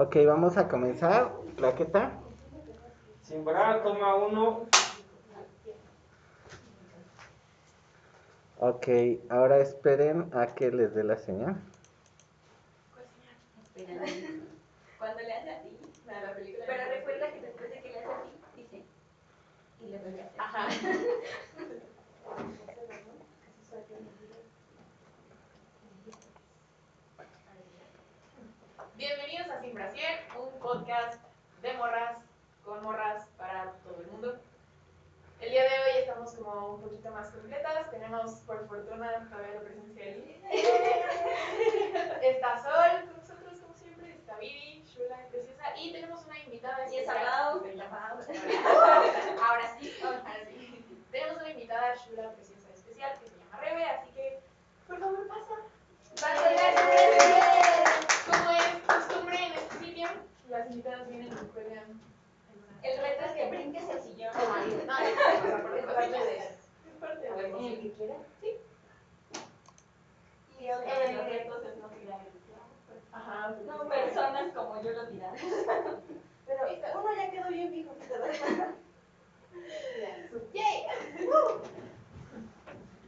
Ok, vamos a comenzar. Claqueta. Simbrar, toma uno. Ok, ahora esperen a que les dé la señal. ¿Cuál señal? Espera. Cuando le hace así, la película. Pero recuerda que después de que le hace así, dice. Y le vuelve a hacer. Ajá. Bienvenidos a Sin Brasier, un podcast de morras, con morras para todo el mundo. El día de hoy estamos como un poquito más completas. Tenemos, por fortuna, todavía la presencia de Lili. Está Sol con nosotros, como siempre. Está Vivi, chula y preciosa. Y tenemos una invitada especial. Ahora sí. Tenemos una invitada chula, preciosa y especial que se llama Rebe, así que, por favor, pasa. Como es costumbre en este sitio, las invitadas vienen y juegan. El reto es que brinques el sillón. No, es parte de el que quiera. Sí. Y otro de los retos es no tirar el clavo. Ajá. No, personas como yo lo tiramos. Pero uno ya quedó bien fijo. ¡Yay!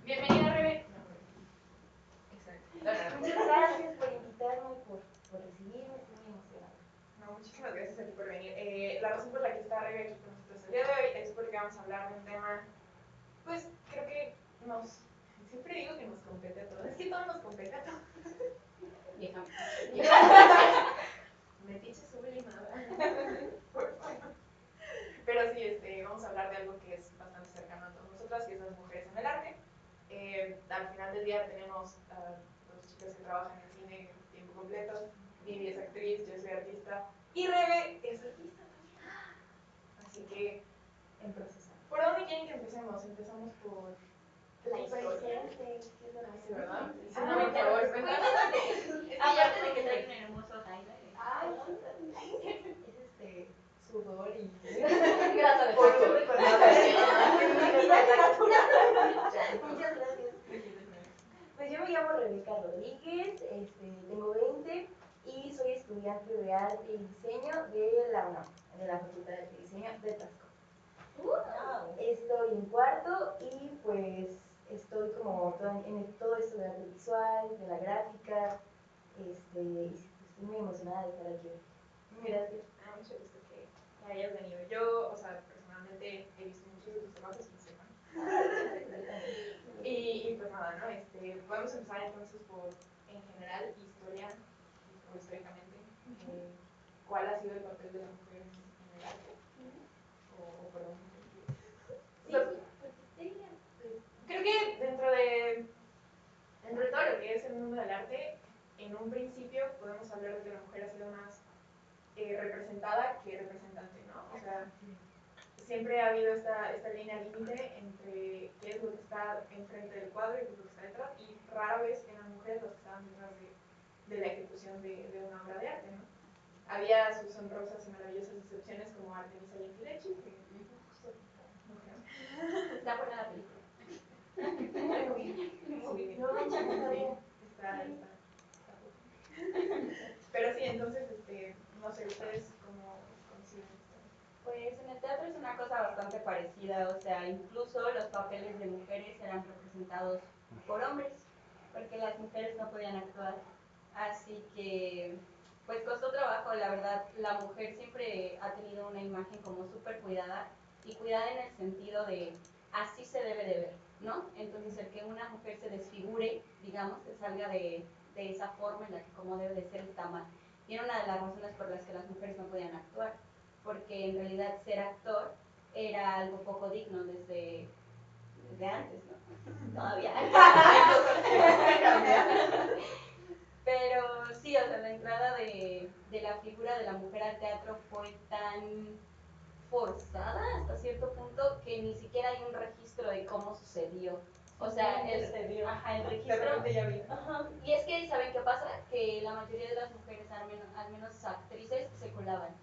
Bienvenida, Rebe. Exacto. Muchas gracias por invitarme, por recibirme. Estoy muy emocionada. No, muchísimas gracias a ti por venir. La razón por la que está Rebe aquí con nosotros el día de hoy es porque vamos a hablar de un tema, pues creo que siempre digo que nos compete a todos. Es que todo nos compete a todos. Vieja. Metiche sublimada. Por favor. Pero sí, vamos a hablar de algo que es bastante cercano a todas nosotras, que es las mujeres en el arte. Al final del día tenemos dos chicas que trabajan en cine tiempo completo. Vivi es actriz, yo soy artista y Rebe es artista también. Así que, en proceso. ¿Por dónde quieren que empecemos? Empezamos por la historia. Sí, ¿verdad? Sí, no, por favor, cuéntanos. Aparte de que trae un hermoso highlight. Es sudor y grasa de polvo. Muchas gracias. Pues yo me llamo Rebeca Rodríguez, tengo 20 y soy estudiante de arte y diseño de la UNAM, de la Facultad de Arte y Diseño de Tasco. Estoy en cuarto y pues estoy como en todo esto de arte visual, de la gráfica, y estoy muy emocionada de estar aquí. Gracias. Mucho gusto que hayas venido. Yo, personalmente he visto muchos de tus trabajos, no sé, y pues nada, ¿no? Podemos empezar entonces por, en general, historia, o históricamente, ¿cuál ha sido el papel de la mujer en el arte? O perdón, creo que dentro de todo lo que es el mundo del arte, en un principio podemos hablar de que la mujer ha sido más representada que representante, ¿no? O sea, siempre ha habido esta línea límite entre qué es lo que está enfrente del cuadro y qué es lo que está detrás, y rara vez eran mujeres las que estaban detrás de la ejecución de una obra de arte, ¿no? Había sus honrosas y maravillosas excepciones como Artemisa Gentileschi, que justo mujer. Está buena la película. Muy bien. Está pero sí, entonces, no sé, ustedes cómo conciben esto. Pues en el teatro es una cosa bastante parecida, o sea, incluso los papeles de mujeres eran representados por hombres, porque las mujeres no podían actuar. Así que, pues costó trabajo, la verdad, la mujer siempre ha tenido una imagen como súper cuidada, y cuidada en el sentido de así se debe de ver, ¿no? Entonces el que una mujer se desfigure, digamos, se salga de esa forma en la que como debe de ser está mal. Y era una de las razones por las que las mujeres no podían actuar, porque en realidad ser actor era algo poco digno desde antes, ¿no? Todavía. Pero sí, o sea, la entrada de la figura de la mujer al teatro fue tan forzada hasta cierto punto que ni siquiera hay un registro de cómo sucedió. O sea, el registro. Ajá. Y es que, ¿saben qué pasa? Que la mayoría de las mujeres, al menos actrices, se colaban.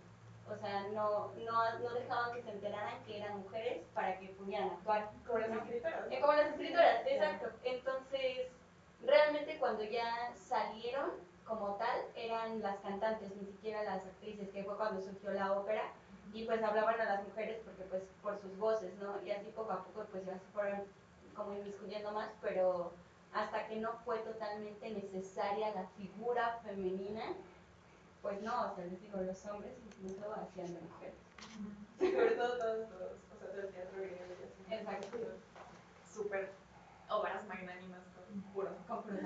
O sea, no dejaban que se enteraran que eran mujeres para que pudieran actuar. Como las escritoras. Como las escritoras, exacto. Entonces, realmente cuando ya salieron como tal, eran eran las cantantes, ni siquiera las actrices, que fue cuando surgió la ópera, y pues hablaban a las mujeres porque pues por sus voces, ¿no? Y así poco a poco pues ya se fueron como inmiscuyendo más, pero hasta que no fue totalmente necesaria la figura femenina, pues no, o sea, les digo, los hombres incluso hacían de mujeres. Sobre todo todos los, o sea, todo el teatro griego y así. Exacto. Súper obras magnánimas con puro. Con puro.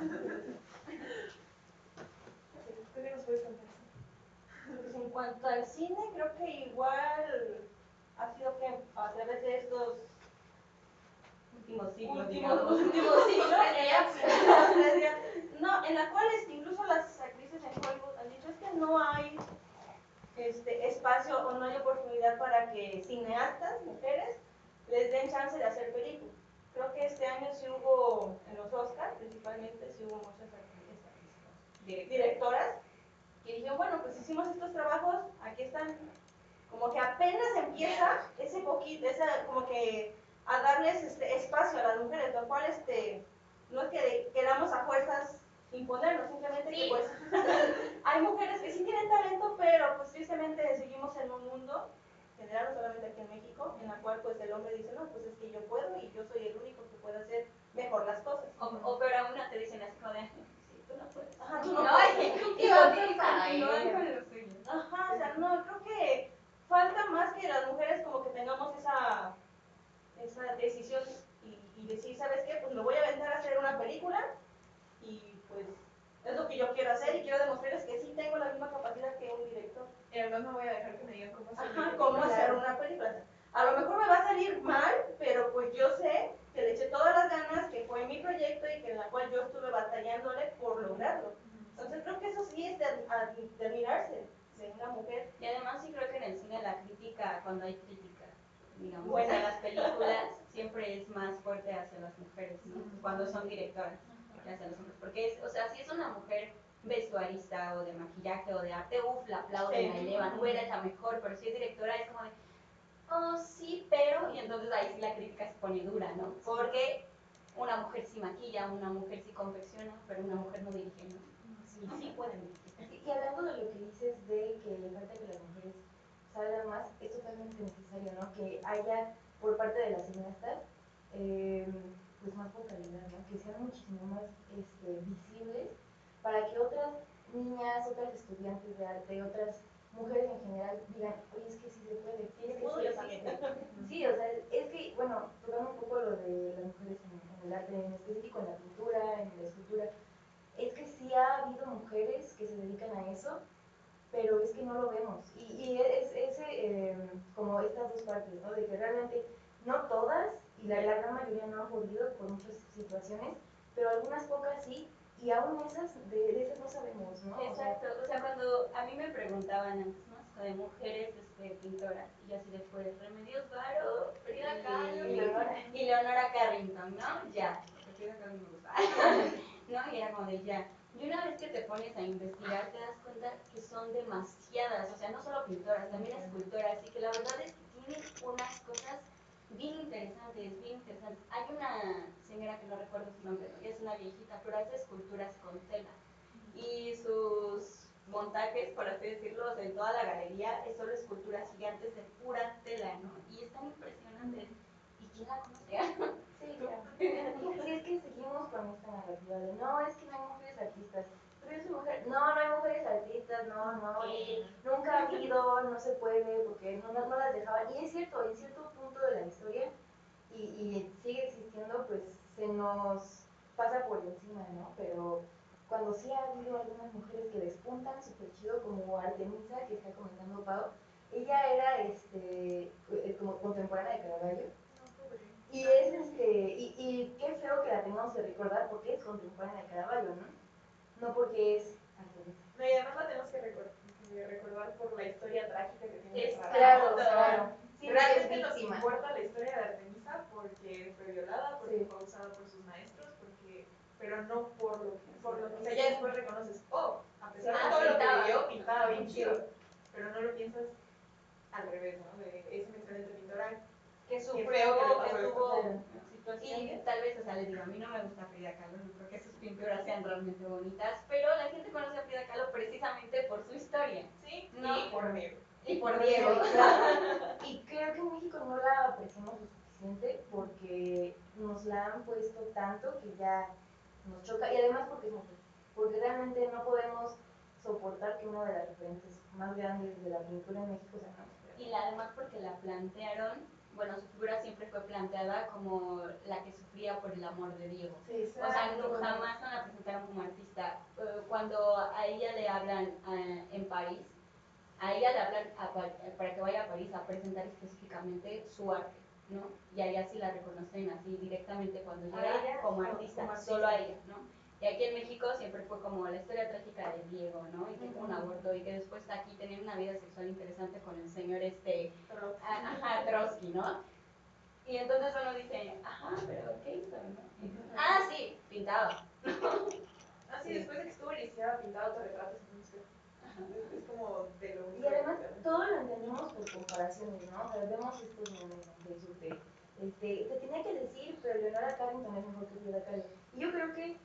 ¿Tú qué nos puedes contar? Pues en cuanto al cine, creo que igual ha sido que a través de estos Últimos siglos, últimos siglos, no, en la cual incluso las actrices en Hollywood han dicho es que no hay espacio o no hay oportunidad para que cineastas, mujeres, les den chance de hacer películas. Creo que este año sí hubo, en los Oscars principalmente, sí hubo muchas directoras que dijeron, bueno, pues hicimos estos trabajos, aquí están, como que apenas empieza ese poquito, como que a darles espacio a las mujeres, lo cual no es que queramos a fuerzas imponernos, simplemente que pues hay mujeres que sí tienen talento, pero pues tristemente seguimos en un mundo, en general no solamente aquí en México, en la cual pues el hombre dice, no, pues es que yo puedo y yo soy el único que puede hacer mejor las cosas. O pero aún no te dicen así como de, sí, tú no puedes. Ajá, tú no puedes. ¿tú qué vas a hacer? No, con lo suyo. Ajá, o sea, no, creo que falta más que las mujeres como que tengamos esa decisión y decir, ¿sabes qué? Pues me voy a aventar a hacer una película y pues es lo que yo quiero hacer y quiero demostrarles que sí tengo la misma capacidad que un director. Y además no voy a dejar que me digan cómo hacer. Ajá, cómo hacer una película. A lo mejor me va a salir mal, pero pues yo sé que le eché todas las ganas, que fue mi proyecto y que en la cual yo estuve batallándole por lograrlo. Entonces creo que eso sí es de admirarse de una mujer. Y además sí creo que en el cine la crítica, cuando hay crítica, digamos, Buena. hacia las películas, siempre es más fuerte hacia las mujeres, ¿no? Cuando son directoras, que hacia los hombres. Porque, o sea, si es una mujer vestuarista o de maquillaje o de arte, la aplauden, Sí. la elevan, no eres la mejor, pero si es directora es como de, oh, sí, pero, y entonces ahí sí la crítica se pone dura, ¿no? Porque una mujer sí maquilla, una mujer sí confecciona, pero una mujer no dirige, ¿no? Y sí pueden dirigir. Y hablando de lo que dices de que falta que las mujeres salgan más, es totalmente necesario, ¿no? Que haya por parte de las cineastas pues más vocalidad, ¿no? Que sean muchísimo más visibles para que otras niñas, otras estudiantes de arte, otras mujeres en general digan, oye, es que sí se puede, es que sí existe. Sí, o sea, es que, bueno, tocando un poco lo de las mujeres en el arte, en específico en la pintura, en la escultura, es que sí ha habido mujeres que se dedican a eso, pero es que no lo vemos. Y es como estas dos partes, ¿no? De que realmente no todas, y la gran mayoría no han podido por muchas situaciones, pero algunas pocas sí, y aún de esas no sabemos, ¿no? Exacto, o sea, cuando a mí me preguntaban antes, ¿no? O sea, de mujeres pintoras, y yo así después, Remedios Varo, Frida Kahlo y Leonora Carrington, ¿no? Ya, porque Frida Kahlo me gusta, ¿no? Y era como de ya. Y una vez que te pones a investigar, te das cuenta que son demasiadas, o sea, no solo pintoras, también escultoras, y que la verdad es que tienen unas cosas bien interesantes, bien interesantes. Hay una señora que no recuerdo su nombre, ¿no? Es una viejita, pero hace esculturas con tela. Y sus montajes, por así decirlo, o sea, en toda la galería, es solo esculturas gigantes de pura tela, ¿no? Y están impresionantes. ¿Y quién la conoce? Sí, claro. Sí, es que seguimos con esta narrativa de no, es que no hay mujeres artistas. Pero yo soy mujer, no hay mujeres artistas, no, nunca ha habido, no se puede, porque no las dejaban. Y es cierto, en cierto punto de la historia, y sigue existiendo, pues se nos pasa por encima, ¿no? Pero cuando sí ha habido algunas mujeres que despuntan súper chido, como Artemisa, que está comentando Pau, ella era como contemporánea de Caravaggio. Y y qué feo que la tengamos que recordar porque es contemporánea de Caravaggio, ¿no? No porque es Artemisa. No, y además la tenemos que recordar por la historia trágica que tiene. Es Claro, claro. Sí, Sí, realmente es nos víctima. importa la historia de Artemisa porque fue violada, porque Sí. fue abusada por sus maestros, pero no por lo que O sea, ya después reconoces, a pesar Ah, de todo lo que pintaba. vivió, pintaba bien Sí. chido, pero no lo piensas al revés, ¿no? De esa excelente pintora Que feo que le sufrió, pasó que esto. tuvo Claro. situaciones. Y tal vez, o sea, les digo, a mí no me gusta Frida Kahlo, no creo que sus pinturas sean realmente bonitas, pero la gente conoce a Frida Kahlo precisamente por Diego. Y creo que en México no la apreciamos lo suficiente porque nos la han puesto tanto que ya nos choca, y además porque es mujer, porque realmente no podemos soportar que una de las referentes más grandes de la pintura en México sea una mujer. Y además porque la plantearon, bueno, su figura siempre fue planteada como la que sufría por el amor de Diego. Sí, O sea, jamás no la presentaron como artista. Cuando a ella le hablan en París, a ella le hablan para que vaya a París a presentar específicamente su arte, ¿no? Y a ella sí la reconocen así directamente cuando llega como artista, solo a ella, ¿no? Y aquí en México siempre fue como la historia trágica de Diego, ¿no? Y que tuvo un aborto y que después aquí tenía una vida sexual interesante con el señor Trotsky, ¿no? Y entonces uno dice, ajá, pero ¿qué hizo, no? Sí, pintaba. Sí, después de que estuvo lisiada, pintado autorretratos en un espejo. Es como de lo único. Y además todo lo entendemos por comparaciones, ¿no? O sea, vemos estos memes en Facebook de, te tenía que decir, pero Leonora Carrington es mejor que Frida Kahlo. Y yo creo que,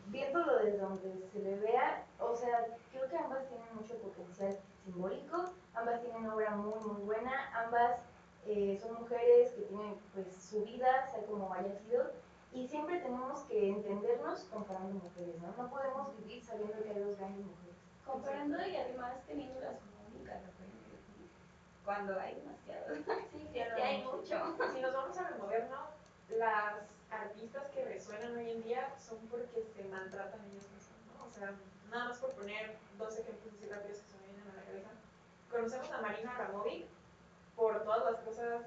viéndolo desde donde se le vea, o sea, creo que ambas tienen mucho potencial simbólico, ambas tienen obra muy, muy buena, ambas son mujeres que tienen, pues, su vida, sea como haya sido, y siempre tenemos que entendernos comparando mujeres, ¿no? No podemos vivir sabiendo que hay dos grandes mujeres. Comparando y además teniéndolas como únicas referentes, ¿no? Cuando hay demasiados. Sí, claro. Que hay mucho. Si nos vamos a lo moderno, las artistas que resuenan hoy en día son porque se maltratan ellas mismas, ¿no? O sea, nada más por poner dos ejemplos así rápidos que se me vienen a la cabeza. Conocemos a Marina Abramovic por todas las cosas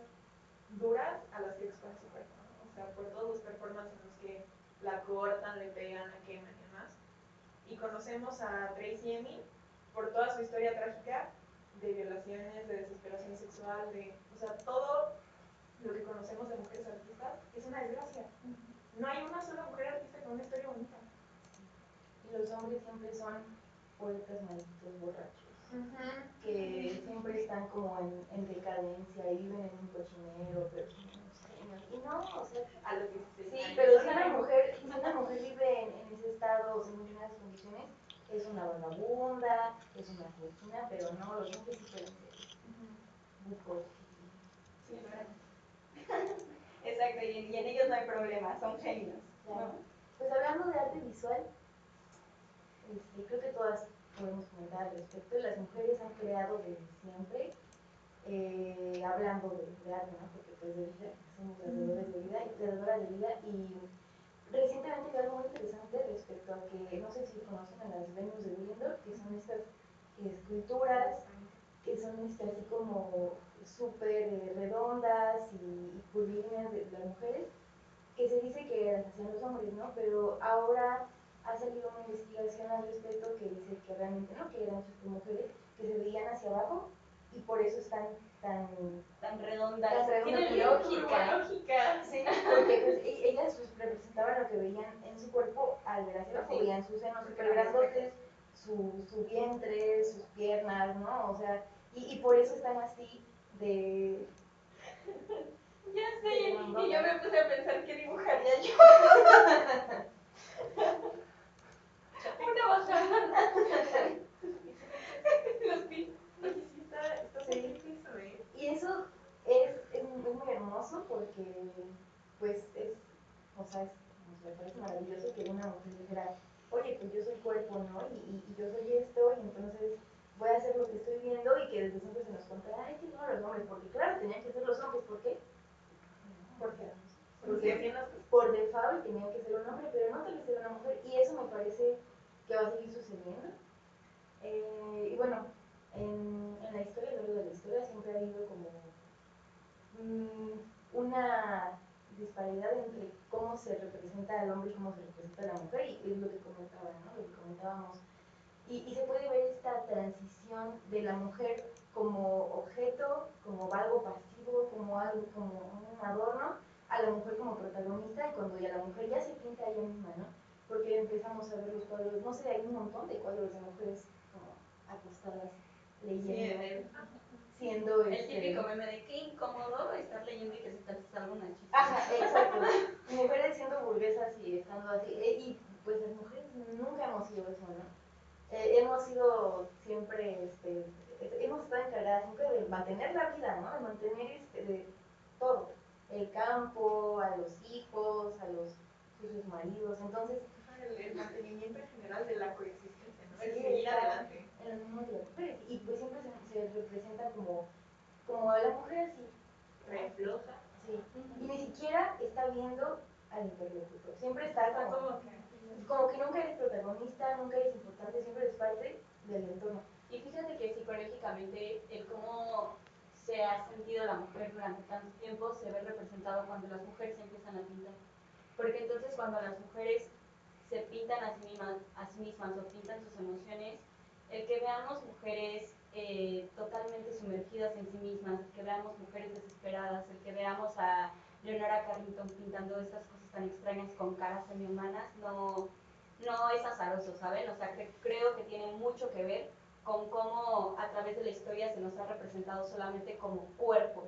duras a las que expone su cuerpo, ¿no? O sea, por todos los performances en los que la cortan, le pegan, la queman y demás. Y conocemos a Tracy Emin por toda su historia trágica de violaciones, de desesperación sexual, o sea, todo lo que conocemos de mujeres artistas es una desgracia. No hay una sola mujer artista con una historia bonita. Y los hombres siempre son poetas malditos borrachos, que siempre están como en decadencia y viven en un cochinero, pero son unos genios. Y no, o sea, A los 16 sí, años. pero si una mujer vive en ese estado o en unas condiciones, es una vagabunda, es una asesina, pero no, los hombres sí pueden ser bucos. Sí, Exacto, y en ellos no hay problema, son genios. Claro. ¿No? Pues hablando de arte visual, creo que todas podemos comentar al respecto. Las mujeres han creado desde siempre, hablando de arte, ¿no? Porque pues de vida, somos creadores de vida y creadoras de vida. Y recientemente vi algo muy interesante respecto a que, no sé si conocen a las Venus de Willendorf, que son estas esculturas que son así como súper redondas y curvilíneas de las mujeres, que se dice que las hacían los hombres, ¿no? Pero ahora ha salido una investigación al respecto que dice que realmente no, que eran sus mujeres que se veían hacia abajo y por eso están tan redondas. Tienen lógica. Sí, porque pues, ellas pues, representaban lo que veían en su cuerpo al ver hacia abajo, veían sus senos súper grandotes, su vientre, sus piernas, ¿no? O sea, y por eso están así de... Ya sé, y yo me puse a pensar qué dibujaría yo. Una bajada. Los pies. Sí. Y eso es muy hermoso porque, pues, o sea, me parece maravilloso que una mujer dijera, oye, pues yo soy cuerpo, ¿no? Y yo soy esto, y entonces voy a hacer lo que estoy viendo y que desde siempre se nos contara, ay, que no los hombres, porque claro, tenían que ser los hombres, ¿por qué? Porque por default tenían que ser un hombre, pero no tal vez ser una mujer, y eso me parece que va a seguir sucediendo. Y bueno, en la historia, a lo largo de la historia, siempre ha habido como una disparidad entre cómo se representa al hombre y cómo se representa a la mujer, y es lo que comentaba, ¿no? Lo que comentábamos. Y se puede ver esta transición de la mujer como objeto, como algo pasivo, como algo, como un adorno, a la mujer como protagonista, y cuando ya la mujer ya se pinta ella misma, ¿no? Porque empezamos a ver los cuadros, no sé, hay un montón de cuadros de mujeres como acostadas, leyendo, siendo el típico meme de qué incómodo estar leyendo y que se te salga una chispa. Ajá, exacto. Mujeres siendo burguesas y estando así, y pues las mujeres nunca hemos sido eso, ¿no? Hemos sido siempre hemos estado encargadas siempre de mantener la vida, ¿no? De mantener de todo, el campo, a los hijos, a sus maridos, entonces El mantenimiento en general de la coexistencia, ¿no? El sí, seguir está adelante. en los mismos de las mujeres y pues siempre se representa como a la mujer así, Refloja. sí, y ni siquiera está viendo al interlocutor, siempre está Está como que nunca eres protagonista, nunca eres importante, siempre eres parte del entorno. Y fíjate que psicológicamente el cómo se ha sentido la mujer durante tanto tiempo se ve representado cuando las mujeres se empiezan a pintar. Porque entonces cuando las mujeres se pintan a sí mismas o pintan sus emociones, el que veamos mujeres totalmente sumergidas en sí mismas, el que veamos mujeres desesperadas, el que veamos a Leonora Carrington pintando estas cosas tan extrañas con caras semi-humanas, no es azaroso, ¿saben? O sea, creo que tiene mucho que ver con cómo a través de la historia se nos ha representado solamente como cuerpo,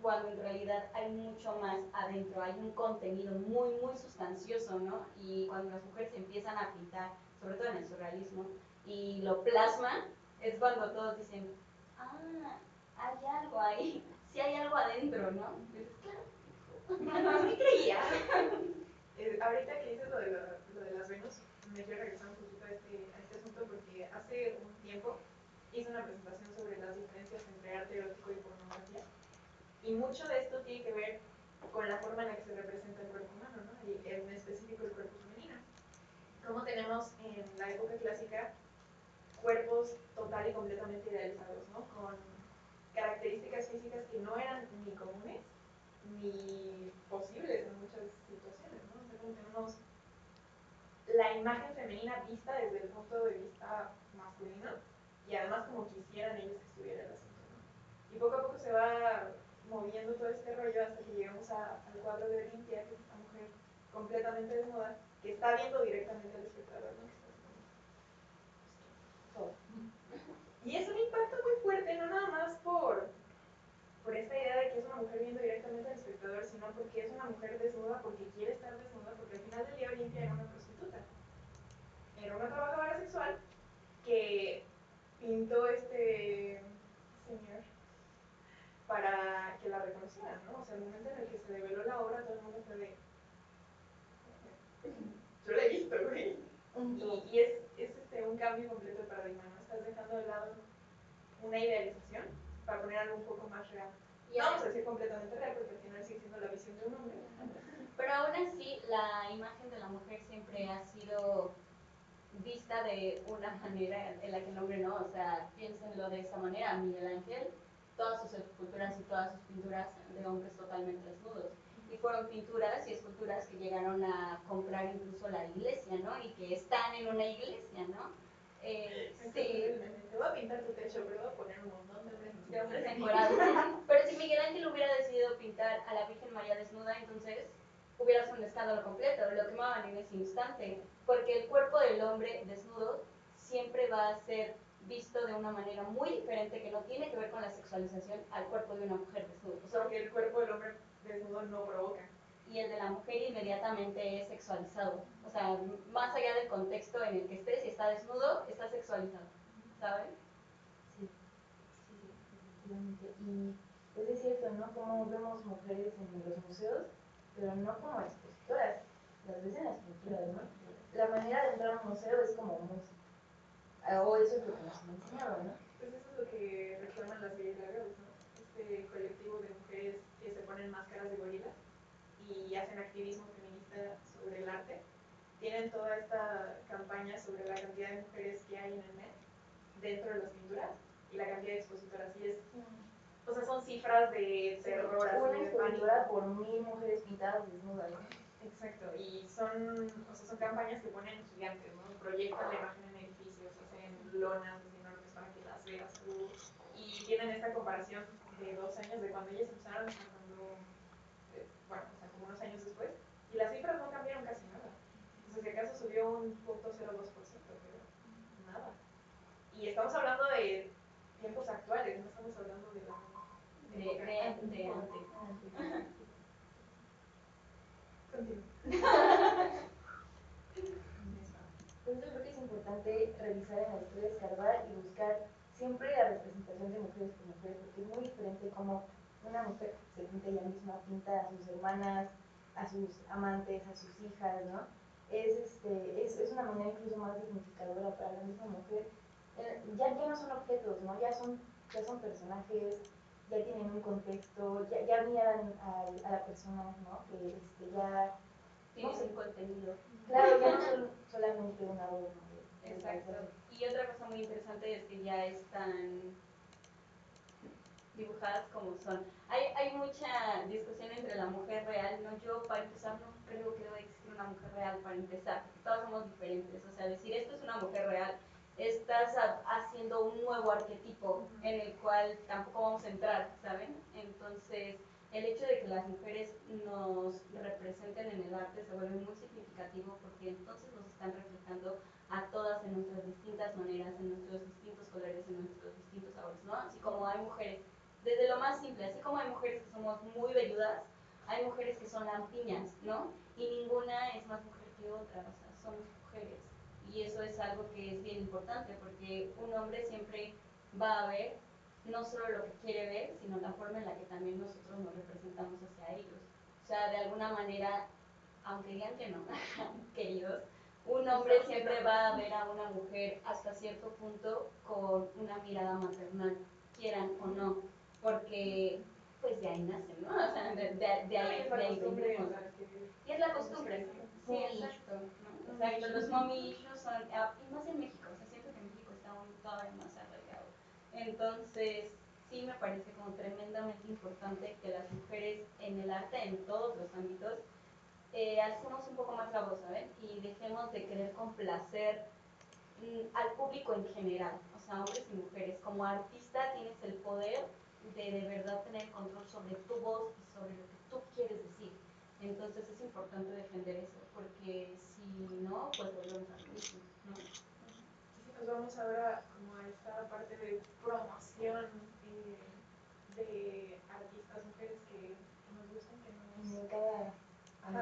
cuando en realidad hay mucho más adentro, hay un contenido muy, muy sustancioso, ¿no? Y cuando las mujeres empiezan a pintar, sobre todo en el surrealismo, y lo plasman, es cuando todos dicen, ah, hay algo ahí, sí hay algo adentro, ¿no? Entonces, claro. No, sí creía. Ahorita que dices lo de las Venus, me quiero regresar un poquito a este asunto porque hace un tiempo hice una presentación sobre las diferencias entre arte erótico y pornografía. Y mucho de esto tiene que ver con la forma en la que se representa el cuerpo humano, ¿no? Y en específico el cuerpo femenino. Como tenemos en la época clásica cuerpos total y completamente idealizados, ¿no? Con características físicas que no eran ni comunes ni posibles en muchas situaciones, ¿no? O sea, como tenemos la imagen femenina vista desde el punto de vista masculino y además como quisieran ellos que estuviera el asunto, ¿no? Y poco a poco se va moviendo todo este rollo hasta que llegamos al cuadro de Olimpia, que es esta mujer completamente desnuda, que está viendo directamente al espectador, ¿no? Que está haciendo todo. Y es un impacto muy fuerte, no nada más por esta idea de que es una mujer viendo directamente al espectador, sino porque es una mujer desnuda, porque quiere estar desnuda, porque al final del día Olimpia era una prostituta. Era una trabajadora sexual que pintó este señor para que la reconocieran, ¿no? O sea, el momento en el que se develó la obra, todo el mundo fue de... Yo la he visto, güey. Y es un cambio completo de paradigma, ¿no? Estás dejando de lado una idealización para poner algo un poco más real. Y no vamos a decir completamente real, porque al final sigue siendo la visión de un hombre. Pero aún así, la imagen de la mujer siempre ha sido vista de una manera en la que el hombre no, o sea, piénsenlo de esta manera, Miguel Ángel, todas sus esculturas y todas sus pinturas de hombres totalmente desnudos. Y fueron pinturas y esculturas que llegaron a comprar incluso la iglesia, ¿no? Y que están en una iglesia, ¿no? Sí. Te voy a pintar tu techo, pero voy a poner un montón De hombres encuerados. Pero si Miguel Ángel hubiera decidido pintar a la Virgen María desnuda, entonces hubiera sido un escándalo completo, lo quemaban en ese instante, porque el cuerpo del hombre desnudo siempre va a ser visto de una manera muy diferente que no tiene que ver con la sexualización al cuerpo de una mujer desnuda. O sea, porque el cuerpo del hombre desnudo no provoca. y el de la mujer inmediatamente es sexualizado. O sea, más allá del contexto en el que esté, si está desnudo, está sexualizado, ¿saben? Sí, efectivamente. Y pues es cierto, ¿no? Como vemos mujeres en los museos, pero no como expositoras, las ves en las pinturas, ¿no? La manera de entrar a un museo es como música, o eso es lo que nos han enseñado, ¿no? Pues eso es lo que reclaman las Gay Girls, ¿no? Este colectivo de mujeres que se ponen máscaras de gorilas y hacen activismo feminista sobre el arte. Tienen toda esta campaña sobre la cantidad de mujeres que hay en el Met dentro de las pinturas y la cantidad de expositoras. Y es, o sea, son cifras de terror, Una así, de escultura pánico. por 1000 mujeres pintadas desnudas, ¿no? Exacto, y son campañas que ponen gigantes, ¿no? Proyectan la imagen en edificios, hacen lonas así enormes para que las veas tú. Y tienen esta comparación de 2 años de cuando ellas empezaron a cuando, bueno, o sea, como unos años después, y las cifras no cambiaron casi nada. O sea, si acaso subió un 0.02%, pero nada. Y estamos hablando de tiempos actuales, no estamos hablando de la De antes. Por eso creo que es importante revisar en la historia, escarbar y buscar siempre la representación de mujeres por mujeres, porque es muy diferente como una mujer se pinta ella misma, pinta a sus hermanas, a sus amantes, a sus hijas, ¿no? Es una manera incluso más dignificadora para la misma mujer. Ya no son objetos, ¿no? Ya son personajes, ya tienen un contexto, ya miran a la persona, ¿no? Que ya Tienes un contenido. claro, ya no son solamente una voz, ¿no? Exacto. Y otra cosa muy interesante es que ya están dibujadas como son. Hay mucha discusión entre la mujer real, ¿no? Yo, para empezar, no creo que deba existir una mujer real para empezar, porque todas somos diferentes. O sea, decir esto es una mujer real, estás haciendo un nuevo arquetipo en el cual tampoco vamos a entrar, ¿saben? Entonces, el hecho de que las mujeres nos representen en el arte se vuelve muy significativo porque entonces nos están reflejando a todas en nuestras distintas maneras, en nuestros distintos colores, en nuestros distintos sabores, ¿no? Así como hay mujeres, desde lo más simple, así como hay mujeres que somos muy velludas, hay mujeres que son lampiñas, ¿no? Y ninguna es más mujer que otra, o sea, somos mujeres. Y eso es algo que es bien importante porque un hombre siempre va a ver no solo lo que quiere ver, sino la forma en la que también nosotros nos representamos hacia ellos. O sea, de alguna manera, aunque digan que no, queridos, un hombre siempre va a ver a una mujer hasta cierto punto con una mirada maternal, quieran o no, porque pues de ahí nacen, ¿no? O sea, de ahí venimos. Y es la costumbre, sí, exacto, ¿no? Exacto, los mommy issues son, y más en México, o sea, siento que en México está aún todavía más arraigado. Entonces, sí me parece como tremendamente importante que las mujeres en el arte, en todos los ámbitos, alcemos un poco más la voz, ¿saben? Y dejemos de querer complacer al público en general, o sea, hombres y mujeres. Como artista tienes el poder de verdad tener control sobre tu voz y sobre lo que tú quieres decir. Entonces es importante defender eso, porque si no, pues volvemos a lo mismo, ¿no? Si nos vamos ahora como a esta parte de promoción de artistas mujeres que nos gustan, que nos... En cada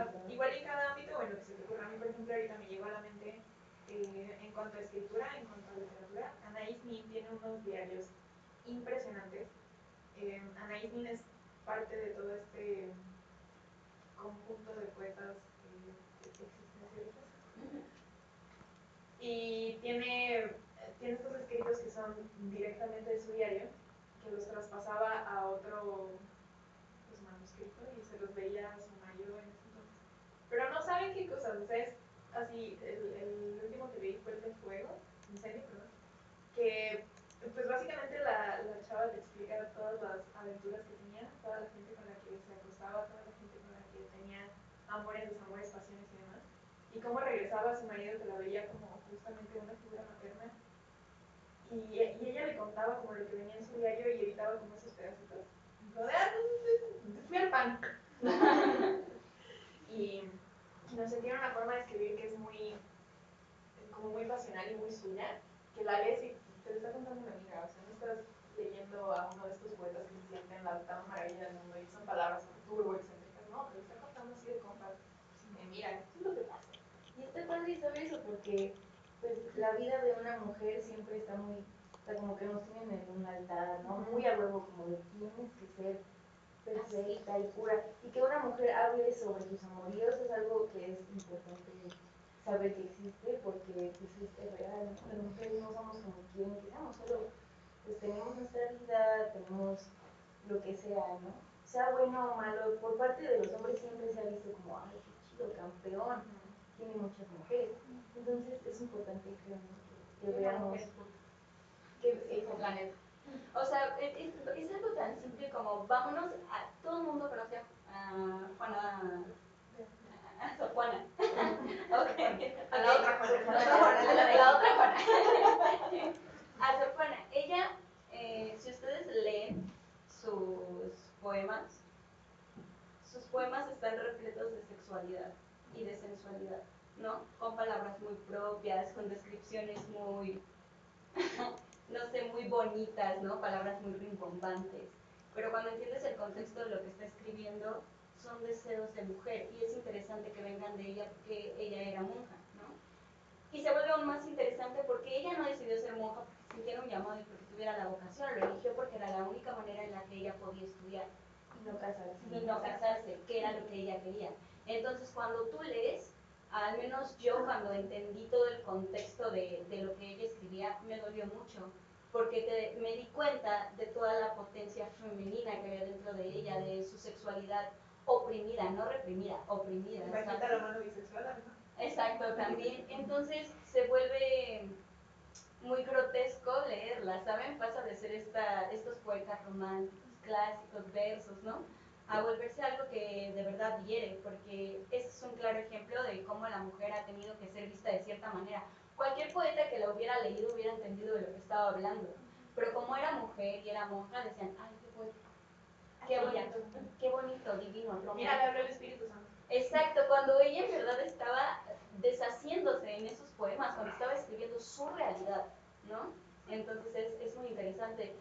ámbito, ¿no? Igual en cada ámbito, bueno, que se te ocurra. A mí, por ejemplo, ahorita me llegó a la mente, en cuanto a escritura, en cuanto a literatura, Anaïs Nin tiene unos diarios impresionantes. Anaïs Nin es parte de todo este conjunto de poetas existencialistas. Y tiene estos escritos que son directamente de su diario, que los traspasaba a otro pues, manuscrito y se los veía a su marido en ese entonces. Pero no saben qué cosas, o sea, es así, el último que leí fue el de Fuego, Incendio, perdón, que pues básicamente la chava te explica todas las aventuras que tenía, toda la gente con la que se acostaba, toda la gente con la que tenía amores, desamores, pasiones y demás, y cómo regresaba a su marido que la veía como justamente una figura materna, y ella le contaba como lo que venía en su diario y editaba como esos pedacitos, lo de, fui al pan. Y nos sentieron una forma de escribir que es como muy pasional y muy suya, que la lees y te lo está contando una amiga, o sea, no estás leyendo a uno de estos poetas que se sienten la octava maravilla del mundo y son palabras turbo excéntricas, no, te lo está contando así de compas, mira, esto es lo que pasa. Y está padre saber eso porque pues la vida de una mujer siempre está muy, o sea, como que nos tienen en un altar, ¿no? Muy a huevo, como de tienes que ser perfecta y pura. Y que una mujer hable sobre sus amoríos es algo que es importante saber que existe porque pues, es real, ¿no? Las mujeres no somos como quieren que seamos, solo pues tenemos nuestra vida, tenemos lo que sea, ¿no? Sea bueno o malo, por parte de los hombres siempre se ha visto como, ay, qué chido, campeón, tiene muchas mujeres. Entonces es importante, creo, ¿no? que veamos que es el planeta. O sea, es algo tan simple como vámonos a... Todo el mundo conoce a Juana... A Sor Juana. Okay. A la otra Juana. La otra Juana. A Sor Juana. Ella, si ustedes leen sus poemas están repletos de sexualidad y de sensualidad, ¿no? Con palabras muy propias, con descripciones muy, no sé, muy bonitas, ¿no? Palabras muy rimbombantes. Pero cuando entiendes el contexto de lo que está escribiendo, son deseos de mujer. Y es interesante que vengan de ella porque ella era monja, ¿no? Y se vuelve aún más interesante porque ella no decidió ser monja porque sintiera un llamado y porque tuviera tuviera la vocación, lo eligió porque era la única manera en la que ella podía estudiar Y no casarse. y no casarse, que era lo que ella quería. Entonces, cuando tú lees, al menos yo cuando entendí todo el contexto de lo que ella escribía, me dolió mucho, porque me di cuenta de toda la potencia femenina que había dentro de ella, de su sexualidad oprimida, no reprimida, oprimida. Imagínate la mano bisexual, ¿no? Exacto, también. Entonces se vuelve muy grotesco leerla, ¿saben? Pasa de ser estos poetas románticos, clásicos, versos, ¿no? A volverse algo que de verdad hiere, porque ese es un claro ejemplo de cómo la mujer ha tenido que ser vista de cierta manera. Cualquier poeta que la hubiera leído hubiera entendido de lo que estaba hablando, pero como era mujer y era monja, decían, ay, qué bonito, qué bonito, divino, romántico. Mira, le habló el Espíritu Santo. Exacto, cuando ella en verdad estaba deshaciéndose en esos poemas, cuando estaba escribiendo su realidad, ¿no? Entonces es muy interesante.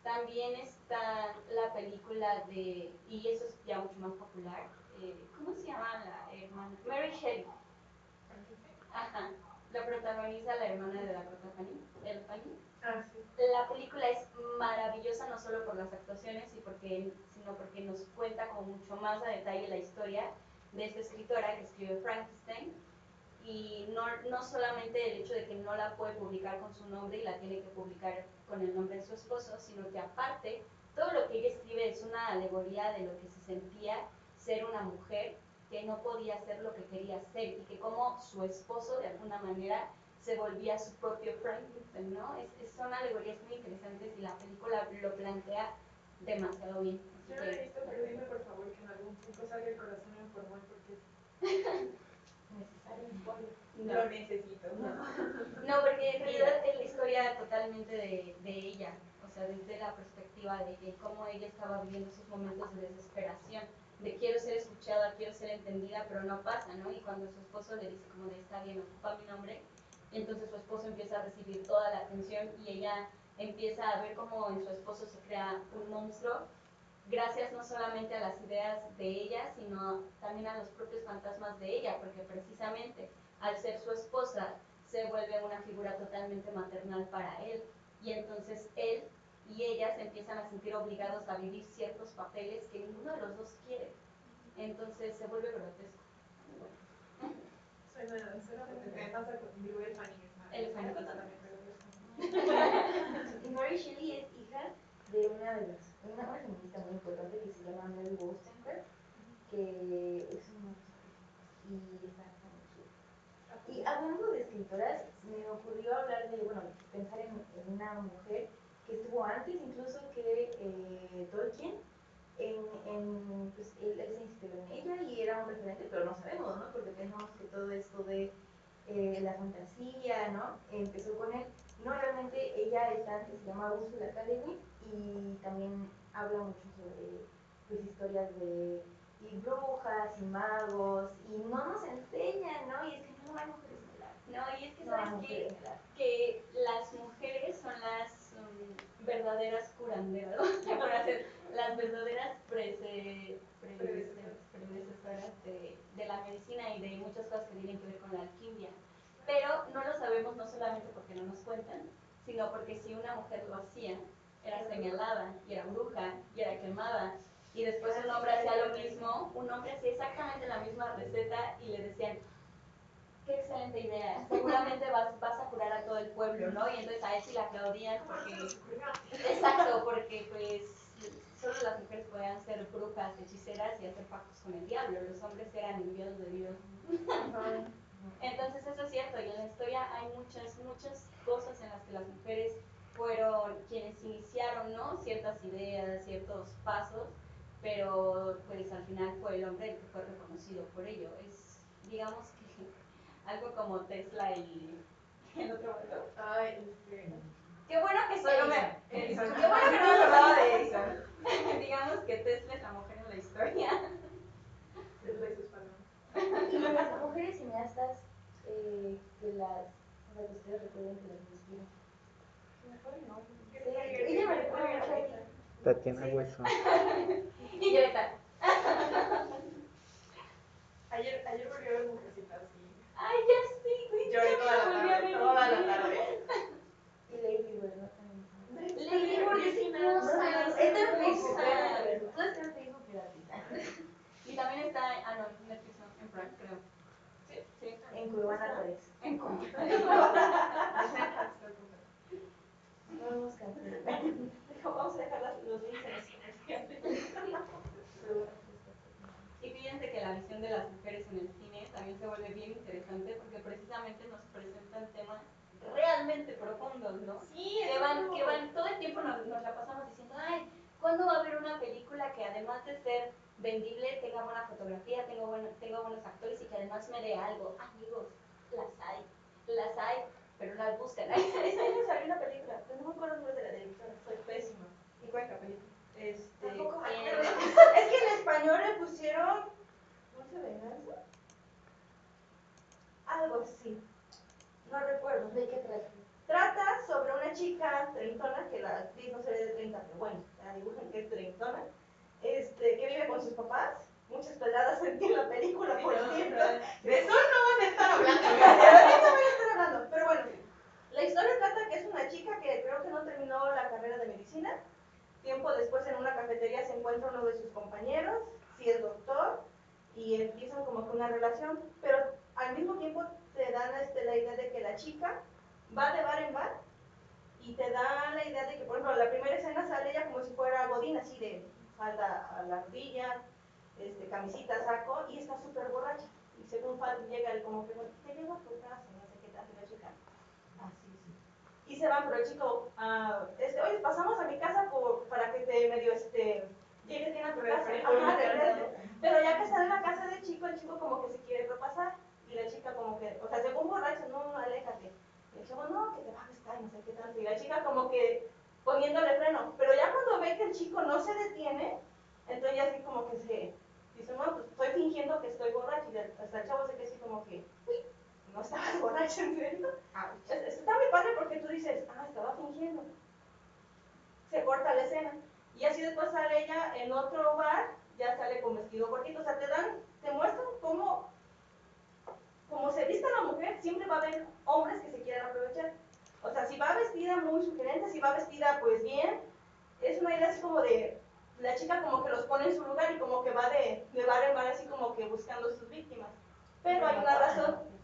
También está la película de, y eso es ya mucho más popular, ¿cómo se llama la hermana? Mary Shelley. Ajá, la protagoniza la hermana de Dakota Fanning, Elle Fanning. Ah, sí. La película es maravillosa no solo por las actuaciones, sino porque nos cuenta con mucho más a detalle la historia de esta escritora que escribió Frankenstein, y no solamente el hecho de que no la puede publicar con su nombre y la tiene que publicar con el nombre de su esposo, sino que aparte todo lo que ella escribe es una alegoría de lo que se sentía ser una mujer que no podía ser lo que quería ser, y que como su esposo de alguna manera se volvía su propio Frankenstein, ¿no? Son alegorías muy interesantes y la película lo plantea demasiado bien. Yo no lo he visto, pero dime por favor que en algún punto salga el corazón en formol porque Necesario. No. lo necesito. No, porque en realidad es la historia totalmente de ella, o sea, desde la perspectiva de que cómo ella estaba viviendo esos momentos de desesperación, de quiero ser escuchada, quiero ser entendida, pero no pasa, ¿no? Y cuando su esposo le dice como de está bien, ocupa mi nombre, entonces su esposo empieza a recibir toda la atención y ella empieza a ver cómo en su esposo se crea un monstruo, gracias no solamente a las ideas de ella, sino también a los propios fantasmas de ella, porque precisamente al ser su esposa se vuelve una figura totalmente maternal para él, y entonces él y ella se empiezan a sentir obligados a vivir ciertos papeles que ninguno de los dos quiere, entonces se vuelve grotesco. Suena me pasa conmigo el Fanning es más. El Fanning. Y Mary Shelley es hija de una feminista muy importante que se llama Mary Wollstonecraft, que es una y está muy chida. Y hablando de escritoras, me ocurrió hablar de, bueno, pensar en una mujer que estuvo antes incluso que Tolkien, pues él se inspiró en ella y era un referente, pero no sabemos, ¿no? Porque pensamos que todo esto de la fantasía, ¿no? Empezó con él. No, realmente ella está antes, se llama Ursula K. Le Guin y también habla mucho sobre pues historias de y brujas y magos y no nos enseñan, ¿no? Y es que no hay mujeres en el arte. No, y es que No hay sabes mujeres en el arte. que las mujeres son las verdaderas curanderas, por hacer las verdaderas predecesoras de la medicina y de muchas cosas que tienen que ver con la alquimia. Pero no lo sabemos no solamente porque no nos cuentan, sino porque si una mujer lo hacía, era señalada, y era bruja, y era quemada, y después un hombre hacía lo mismo, un hombre hacía exactamente la misma receta y le decían, qué excelente idea, seguramente vas a curar a todo el pueblo, ¿no? Y entonces a él sí le aplaudían porque, exacto, porque pues solo las mujeres podían ser brujas, hechiceras y hacer pactos con el diablo, los hombres eran enviados de Dios. Entonces eso es cierto, y en la historia hay muchas cosas en las que las mujeres fueron quienes iniciaron, ¿no? Ciertas ideas, ciertos pasos, pero pues al final fue el hombre el que fue reconocido por ello. Es, digamos que algo como Tesla y el otro vato. Ay, Qué bueno que solo Edison. qué bueno que no me acordaba de Edison. Digamos que Tesla es la mujer en la historia. Tesla y sus palmas. Y las mujeres cineastas que las, o sea, que ustedes recuerden que las inspiran. Sí, ella me recuerda mucho a ella. Tatiana Sí. Hueso. Y Greta. Ayer volví a ver Mujercitas y Ay, ya sí, güey. lloré toda la tarde. Y Lady Bird, ¿no? También. no, en Netflix no, en Prime creo. Sí. En Cuevana 3. En Cuevana. No hemos cancelado. Vamos a dejar los links en los Y fíjense que la visión de las mujeres en el cine también se vuelve bien interesante porque precisamente nos presentan temas realmente profundos, ¿no? Sí, que van, todo el tiempo nos la pasamos diciendo, ay, ¿cuándo va a haber una película que además de ser vendible tenga buena fotografía, tenga buenos actores y que además me dé algo? Amigos, las hay, pero las buscan. Este año salió una película, pero no me acuerdo el nombre de la directora, soy pésima. ¿Y cuál es la película? Tampoco me acuerdo. Es que en español le pusieron ¿Dulce Venganza? Algo así. No recuerdo. ¿De qué trata? Trata sobre una chica treintona, que la actriz no se ve de 30, pero bueno, la dibujan que es treintona, que vive con sus papás. Muchas pedradas sentí en la película, por cierto. De eso no van a estar hablando. De eso no van a estar hablando. Pero bueno, la historia trata que es una chica que creo que no terminó la carrera de medicina. Tiempo después en una cafetería se encuentra uno de sus compañeros, sí es doctor, y empiezan como que una relación, pero al mismo tiempo te dan la idea de que la chica va de bar en bar y te da la idea de que, por ejemplo, en la primera escena sale ella como si fuera godín, así de falda a la rodilla, camisita, saco, y está súper borracha. Y según llega el como que, te llevo a tu casa, no sé qué tal, y la chica, sí. Y se van, pero el chico, oye, pasamos a mi casa para que te medio, llegues bien a tu casa. Ajá, pero ya que están en la casa del chico, el chico como que se quiere propasar, y la chica como que, o sea, según borracha, no, aléjate. Y el chico, no, que te va a gustar, no sé qué tanto. Y la chica como que poniéndole freno, pero ya cuando ve que el chico no se detiene, entonces ya así como que se dice, no, pues estoy fingiendo que estoy borracha, y hasta el chavo se queda así como que, uy, no estabas borracha, ¿en serio? Está muy padre porque tú dices, estaba fingiendo. Se corta la escena. Y así después sale ella en otro bar, ya sale con vestido cortito. O sea, te muestran cómo se viste la mujer, siempre va a haber hombres que se quieran aprovechar. O sea, si va vestida muy sugerente, si va vestida pues bien, es una idea así como de, la chica como que los pone en su lugar y como que va de bar en bar así como que buscando sus víctimas. Pero hay una razón.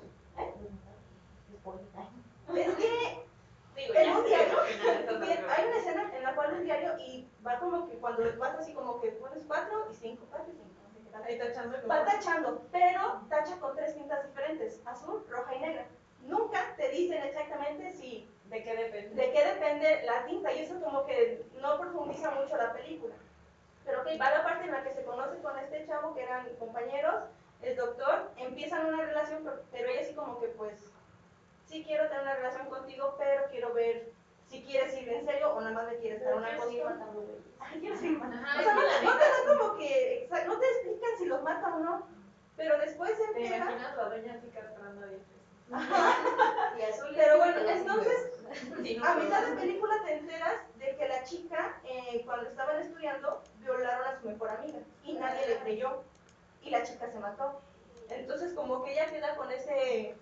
Es que en un diario, hay una escena en la cual un diario y va como que cuando vas así como que pones 4 y 5, 4 y 5. Ahí tachando. Va tachando, pero tacha con 3 tintas diferentes, azul, roja y negra. Nunca te dicen exactamente si ¿De qué depende? de qué depende la tinta, y eso como que no profundiza mucho la película. Pero ok, va la parte en la que se conoce con este chavo, que eran compañeros, el doctor, empiezan una relación, pero ella así como que pues, sí quiero tener una relación contigo, pero quiero ver si quieres ir en serio o nada más me quieres dar una cosita. Quiero seguir matando. O sea, no te dan como que, no te explican si los mata o no, pero después se ¿Te empieza. imaginas la doña así castrando a dientes? Pero bueno, entonces, a mitad de película te enteras de que la chica, cuando estaban estudiando, violaron a su mejor amiga y nadie le creyó y la chica se mató. Entonces como que ella queda con ese,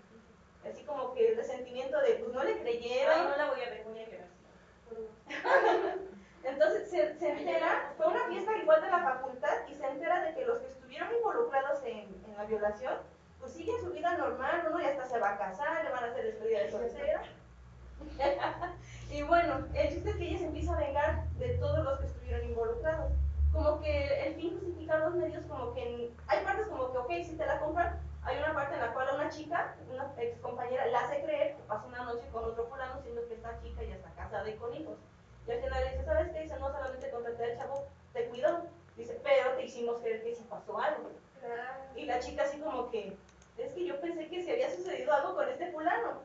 así como que el resentimiento de, pues no le creyeron. Ay, no la voy a ver, voy a llorar. Entonces se entera, fue una fiesta igual de la facultad y se entera de que los que estuvieron involucrados en la violación, pues siguen su vida normal, uno ya hasta se va a casar, le van a hacer despedida de soltera. Y bueno, el chiste es que ella se empieza a vengar de todos los que estuvieron involucrados. Como que el fin justifica los medios, como que hay partes como que, ok, si te la compran, hay una parte en la cual a una chica, una ex compañera, la hace creer que pasa una noche con otro fulano, siendo que esta chica ya está casada y con hijos. Y al final le dice, ¿sabes qué? Dice, no solamente contraté al chavo, te cuidó. Dice, pero te hicimos creer que sí pasó algo. Y la chica así como que, es que yo pensé que se había sucedido algo con este fulano.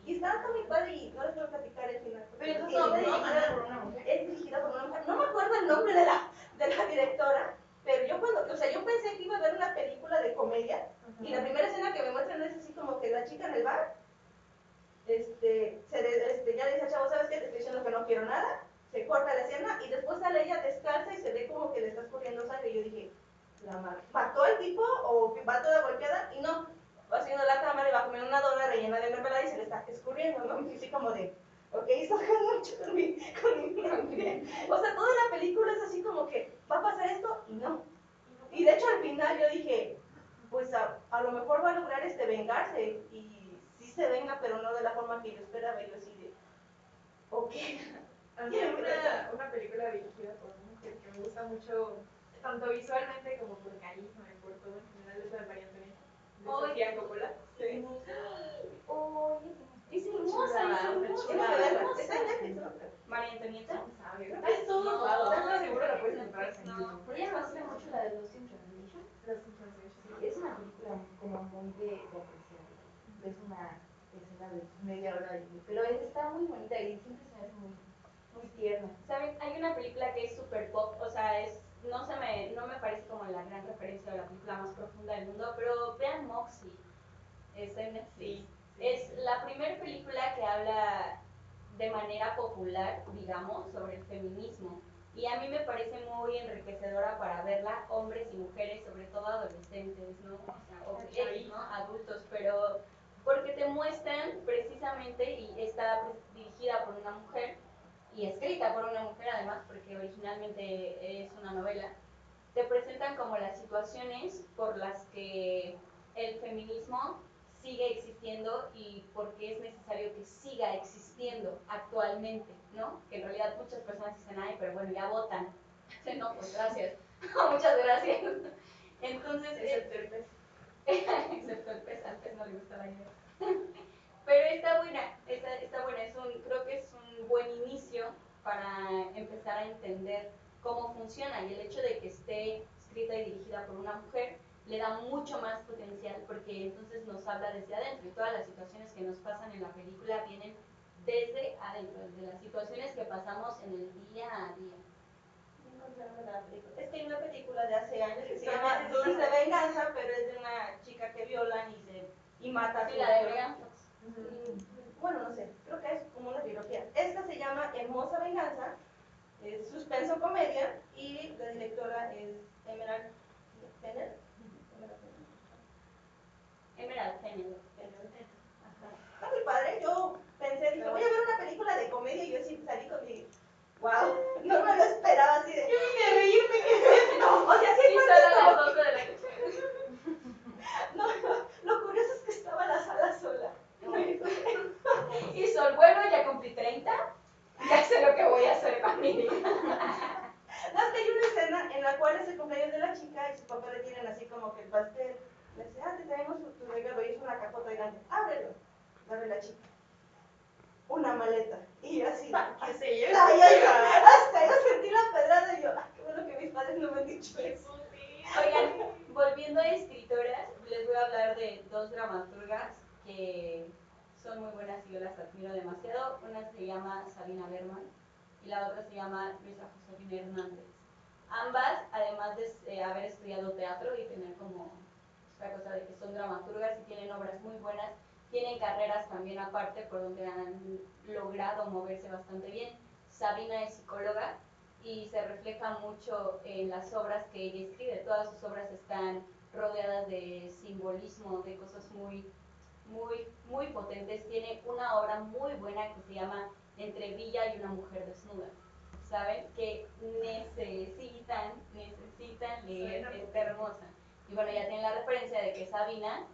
Y está muy padre y no les puedo platicar el final. Pero entonces no, dirigida por una mujer. Es dirigida por una mujer. No me acuerdo el nombre de la directora, pero yo pensé que iba a ver una película de comedia. Y la primera escena que me muestran es así como que la chica en el bar, ya le dice al chavo, ¿sabes qué? Te estoy diciendo que no quiero nada. Se corta la escena y después sale ella descalza y se ve como que le está escurriendo sangre. Y yo dije, ¿mató al tipo o va toda golpeada? Y no, va haciendo la cámara y va a comer una dona rellena de mermelada y se le está escurriendo, ¿no? Y así como de, ok, está jugando mucho con mi sangre. O sea, toda la película es así como que va a pasar esto y no. Y de hecho al final yo dije, vengarse y sí se venga, pero no de la forma que yo esperaba. Yo así de, ok. A mí hay una película dirigida por una mujer que me gusta mucho, tanto visualmente como por carisma y por todo en general, es la de María Antonieta, de Sofía Coppola. Sí. Es Chulada, hermosa, una es Tienes que chulada. verla. hermosa. Está en Netflix, ¿no? María Antonieta. Está en todos lados, estoy seguro la puedes encontrar en No. YouTube. A mí me gusta mucho la de Lost in Translation. Los Translation. Sí, es una película como muy de apreciar. Es una escena de media hora, pero está muy bonita y siempre se me hace muy tierna. ¿Saben? Hay una película que es super pop, o sea, no me parece como la gran referencia o la película más profunda del mundo, pero vean Moxie, está en Netflix. Sí. Es la primera película que habla de manera popular, digamos, sobre el feminismo. Y a mí me parece muy enriquecedora para verla, hombres y mujeres, sobre todo adolescentes, ¿no? O sea, X, ¿no? Adultos, pero porque te muestran precisamente, y está dirigida por una mujer, y escrita por una mujer además, porque originalmente es una novela, te presentan como las situaciones por las que el feminismo sigue existiendo y por qué es necesario que siga existiendo actualmente, ¿no? Que en realidad muchas personas dicen, ay, pero bueno, ya votan. No, pues gracias. Muchas gracias. Entonces, Excepto el pez. excepto el pez, al pez no le gusta la idea. Pero está buena, creo que es un buen inicio para empezar a entender cómo funciona, y el hecho de que esté escrita y dirigida por una mujer le da mucho más potencial, porque entonces nos habla desde adentro, y todas las situaciones que nos pasan en la película vienen desde adentro, de las situaciones que pasamos en el día a día. Es que hay una película de hace años que se llama Dulce Venganza, pero es de una chica que violan y mata a Sí, su la de esposo. Megan Fox. Bueno, no sé, creo que es como una trilogía. Esta se llama Hermosa Venganza, es suspenso comedia, y la directora es Emerald Fennell. Emerald Fennell. Está muy padre. Yo pensé, dije, voy a ver una película de comedia, y yo sí salí con mi, wow, no me lo esperaba así de, de reírme, ¿qué es esto? O sea, sí hay Y partes solo a como las 12 de la noche. no, lo curioso es que estaba la sala sola. Y Sol, bueno, ya cumplí 30, ya sé lo que voy a hacer con mi vida. No, es que hay una escena en la cual es el cumpleaños de la chica y sus papás le tienen así como que el pastel. Le dice, te traemos tu regalo, y es una cajota grande. Ábrelo. Abre la chica. Una maleta. Y yo así, ¿Qué se lleva? hasta yo sentí la pedrada y yo, qué bueno que mis padres no me han dicho eso. Oigan, volviendo a escritoras, les voy a hablar de dos dramaturgas que son muy buenas y yo las admiro demasiado. Una se llama Sabina Berman y la otra se llama Luisa Josefina Hernández. Ambas, además de haber estudiado teatro y tener como esta cosa de que son dramaturgas y tienen obras muy buenas, tienen carreras también aparte por donde han logrado moverse bastante bien. Sabina es psicóloga y se refleja mucho en las obras que ella escribe. Todas sus obras están rodeadas de simbolismo, de cosas muy potentes. Tiene una obra muy buena que se llama Entre Villa y una mujer desnuda. ¿Saben? Que necesitan leer, está hermosa. Y bueno, ya tienen la referencia de que Sabina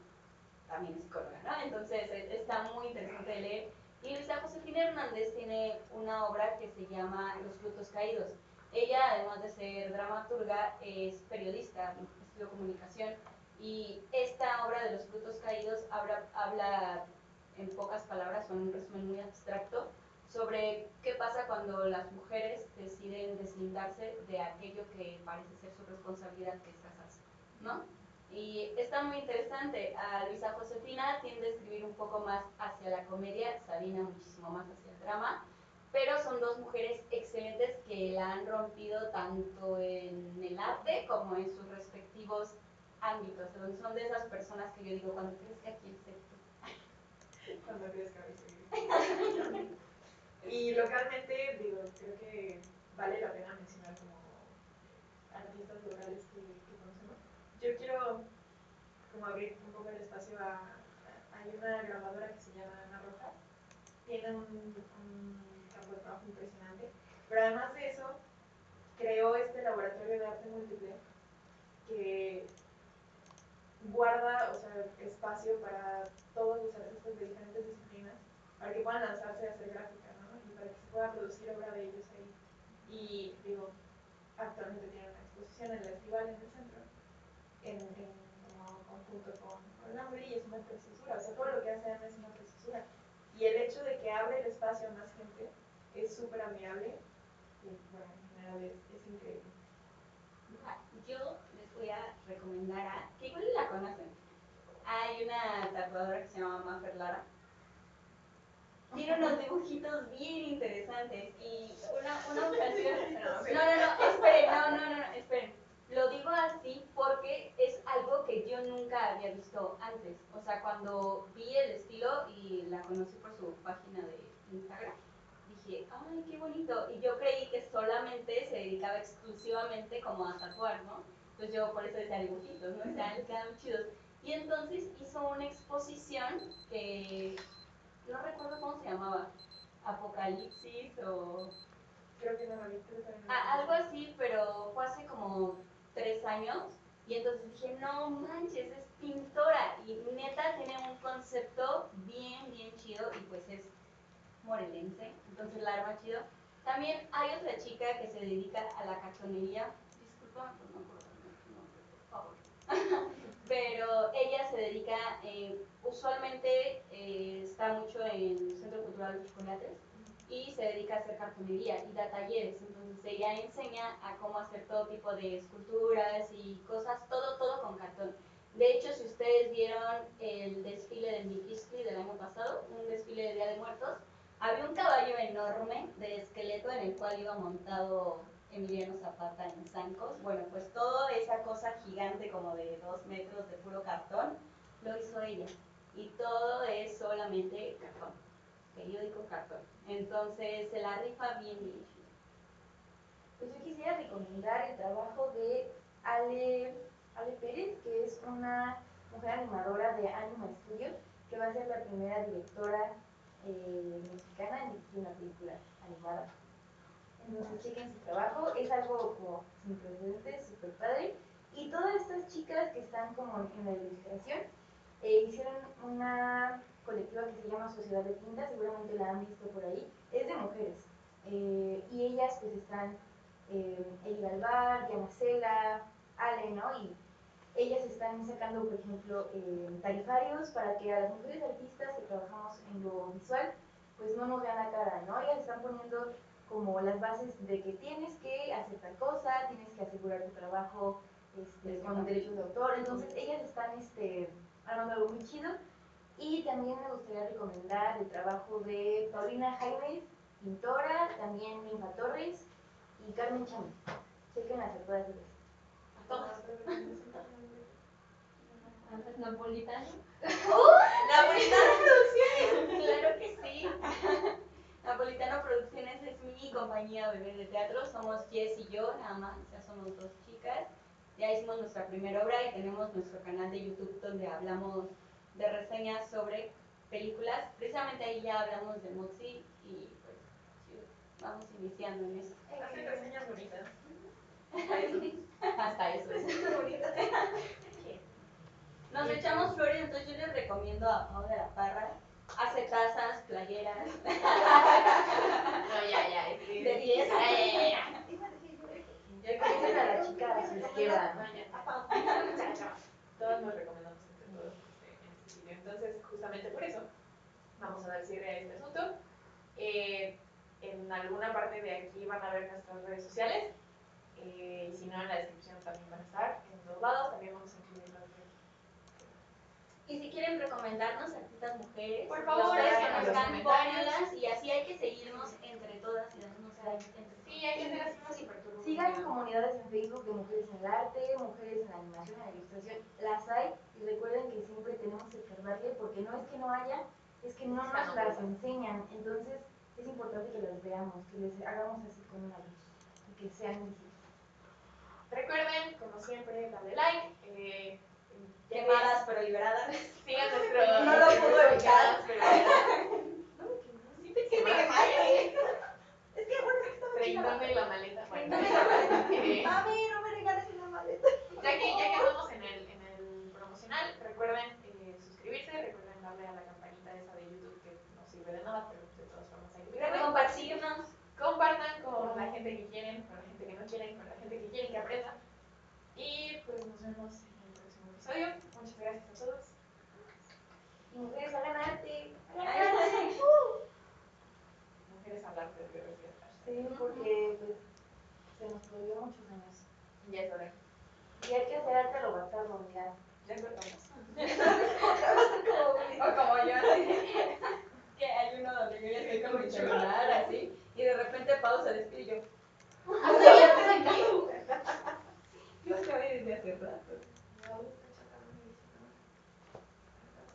también es psicóloga, ¿no? Entonces está muy interesante de leer. Y Luisa Josefina Hernández tiene una obra que se llama Los frutos caídos. Ella, además de ser dramaturga, es periodista, estudió comunicación, y esta obra de Los frutos caídos habla en pocas palabras o en un resumen muy abstracto sobre qué pasa cuando las mujeres deciden deslindarse de aquello que parece ser su responsabilidad, que es casarse, ¿no? Y está muy interesante. A Luisa Josefina tiende a escribir un poco más hacia la comedia, Sabina muchísimo más hacia el drama, pero son dos mujeres excelentes que la han rompido tanto en el arte como en sus respectivos ámbitos. Son de esas personas que yo digo, cuando crees que aquí el Cuando crees que a Y localmente, digo, creo que vale la pena mencionar como artistas locales que conocemos. Yo quiero como abrir un poco el espacio hay una grabadora que se llama Ana Rojas, tiene un campo de trabajo impresionante, pero además de eso, creó este laboratorio de arte múltiple que guarda, o sea, espacio para todos los artistas de diferentes disciplinas, para que puedan lanzarse a hacer gráfica, ¿no? Y para que se pueda producir obra de ellos ahí. Y digo, actualmente tienen una exposición en el Estival en el centro, como conjunto con la y es una preciosura, o sea, todo lo que hace Ana es una preciosura. Y el hecho de que abre el espacio a más gente es súper admirable y bueno, en general es increíble. Yo les voy a recomendar que igual la conocen. Hay una tatuadora que se llama Mafer Lara. Tiene unos dibujitos bien interesantes y una ocasión... esperen. Lo digo así porque es algo que yo nunca había visto antes. O sea, cuando vi el estilo y la conocí por su página de Instagram, dije, ay, qué bonito. Y yo creí que solamente se dedicaba exclusivamente como a tatuar, ¿no? Entonces yo por eso decía dibujitos, ¿no? O sea, les quedan muy chidos. Y entonces hizo una exposición que no recuerdo cómo se llamaba, Apocalipsis o... Creo que no lo vi, creo que no algo así, pero fue hace como 3 años. Y entonces dije, no manches, es pintora. Y neta tiene un concepto bien, bien chido y pues es morelense, entonces la arma chido. También hay otra chica que se dedica a la cartonería. Disculpa por no acordarme tu nombre, por favor. Pero ella se dedica, usualmente está mucho en el Centro Cultural Los Chocolates y se dedica a hacer cartonería y da talleres. Entonces ella enseña a cómo hacer todo tipo de esculturas y cosas, todo con cartón. De hecho, si ustedes vieron el desfile del Miquisqui del año pasado, un desfile de Día de Muertos, había un caballo enorme de esqueleto en el cual iba montado Emiliano Zapata en zancos. Bueno, pues toda esa cosa gigante como de 2 metros de puro cartón, lo hizo ella. Y todo es solamente cartón, periódico cartón. Entonces se la rifa bien, bien chido. Pues yo quisiera recomendar el trabajo de Ale Pérez, que es una mujer animadora de Anima Studio, que va a ser la primera directora mexicana en dirigir una película animada. Entonces chequen su trabajo, es algo como sin precedentes, súper padre. Y todas estas chicas que están como en la ilustración hicieron una colectiva que se llama Sociedad de Tinta, seguramente la han visto por ahí, es de mujeres. Y ellas pues están Eli Galvar, Diana Cela, Ale, ¿no? Y ellas están sacando, por ejemplo, tarifarios para que a las mujeres artistas que trabajamos en lo visual, pues no nos vean la cara, ¿no? Ellas están poniendo como las bases de que tienes que hacer tal cosa, tienes que asegurar tu trabajo con derechos de autor. Entonces ellas están armando algo muy chido. Y también me gustaría recomendar el trabajo de Paulina Jaime, pintora, también Ninfa Torres y Carmen Chami. Chequenlas a todas ellas. Todas. Napolitano. Napolitano Producciones, claro que sí. Napolitano Producciones es mi compañía bebé de teatro. Somos Jess y yo, nada más, ya somos 2 chicas. Ya hicimos nuestra primera obra y tenemos nuestro canal de YouTube donde hablamos de reseñas sobre películas. Precisamente ahí ya hablamos de Moxie y pues sí, vamos iniciando en eso. Hacen reseñas bonitas. Hasta eso. Nos echamos flores, entonces yo les recomiendo a Pau de la Parra. Hace tazas, playeras. No, ya. De 10. Ya conocen a la chica a su izquierda. Todos nos recomendamos entre todos en este sitio. Entonces, justamente por eso, vamos a dar cierre a este asunto. En alguna parte de aquí van a ver nuestras redes sociales. Y si no, en la descripción también van a estar. En todos lados también vamos a incluir las redes. Y si quieren recomendarnos artistas mujeres, Por favor, ustedes háganlo en los conozcan, comentarios. pónganlas y así hay que seguirnos entre todas y darnos like entre todas. Sí, hay que hacer así más superturbo. Sigan comunidades en Facebook de mujeres en el arte, mujeres en la animación, en la ilustración. Las hay y recuerden que siempre tenemos que escarbarle porque no es que no haya, es que no nos las enseñan. Entonces es importante que las veamos, que les hagamos así con una luz y que sean visibles. Recuerden, como siempre, darle like. Quemadas pero liberadas. Sigan nuestro. No lo pudo evitar. Quemadas, pero liberadas. Sí te quemaste. Es que bueno, es que estaba Treintonde la maleta. Bueno, A mí no me regales una maleta. ya que andamos en el promocional, Recuerden suscribirse, recuerden darle a la campanita esa de YouTube que no sirve de nada, pero de todas formas hay que darle. Compartirnos. Compartan con la gente que quieren, con la gente que no quieren, con la gente que quieren que aprenda. Y pues nos vemos en el próximo episodio. Muchas gracias a todos. Mujeres, hagan arte. Mujeres hablarte de biología. Sí, porque pues, se nos prohibió muchos años. Ya es hora. Y hay que hacer arte a lo bastardo, ya. Ya cortamos. O como yo, así, que hay uno donde yo ya estoy con mi celular así, y de repente pausa, despido y yo.